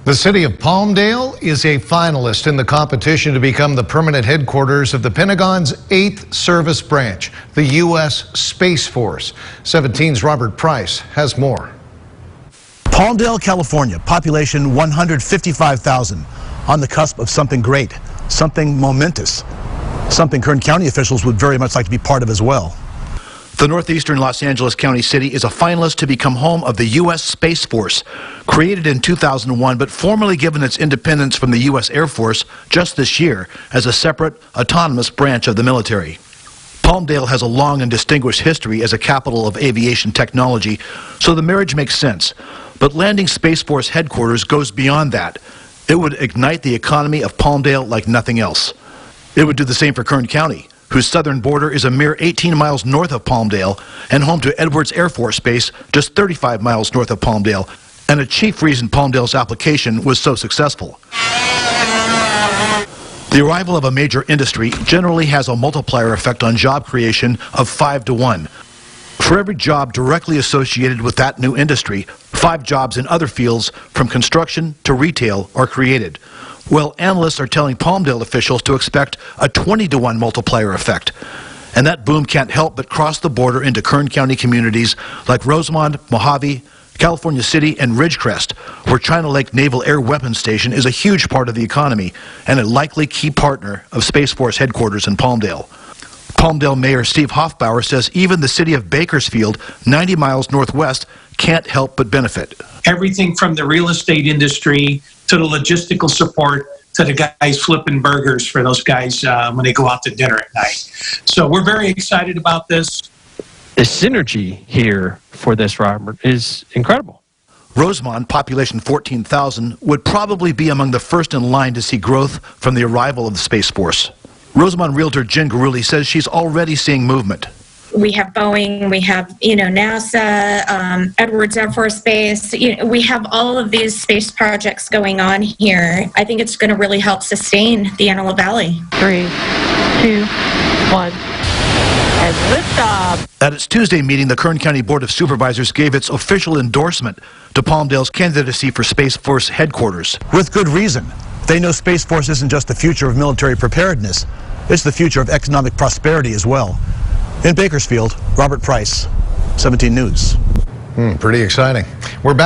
The city of Palmdale is a finalist in the competition to become the permanent headquarters of the Pentagon's 8th service branch, the U.S. Space Force. 17's Robert Price has more. Palmdale, California, population 155,000, on the cusp of something great, something momentous, something Kern County officials would very much like to be part of as well. The northeastern Los Angeles County city is a finalist to become home of the U.S. Space Force. Created in 2001, but formally given its independence from the U.S. Air Force just this year as a separate, autonomous branch of the military. Palmdale has a long and distinguished history as a capital of aviation technology, so the marriage makes sense. But landing Space Force headquarters goes beyond that. It would ignite the economy of Palmdale like nothing else. It would do the same for Kern County, whose southern border is a mere 18 miles north of Palmdale and home to Edwards Air Force Base just 35 miles north of Palmdale, and a chief reason Palmdale's application was so successful. The arrival of a major industry generally has a multiplier effect on job creation of 5 to 1. For every job directly associated with that new industry, 5 jobs in other fields from construction to retail are created. Well, analysts are telling Palmdale officials to expect a 20 to 1 multiplier effect. And that boom can't help but cross the border into Kern County communities like Rosemont, Mojave, California City, and Ridgecrest, where China Lake Naval Air Weapons Station is a huge part of the economy and a likely key partner of Space Force headquarters in Palmdale. Palmdale Mayor Steve Hoffbauer says even the city of Bakersfield, 90 miles northwest, can't help but benefit. Everything from the real estate industry to the logistical support to the guys flipping burgers for those guys when they go out to dinner at night. So we're very excited about this. The synergy here for this, Robert, is incredible. Rosemont, population 14,000, would probably be among the first in line to see growth from the arrival of the Space Force. Rosemont realtor Jen Garulli says she's already seeing movement. We have Boeing, we have, NASA, Edwards Air Force Base. We have all of these space projects going on here. I think it's going to really help sustain the Antelope Valley. 3, 2, 1. And liftoff. At its Tuesday meeting, the Kern County Board of Supervisors gave its official endorsement to Palmdale's candidacy for Space Force headquarters. With good reason. They know Space Force isn't just the future of military preparedness, it's the future of economic prosperity as well. In Bakersfield, Robert Price, 17 News. Pretty exciting. We're back.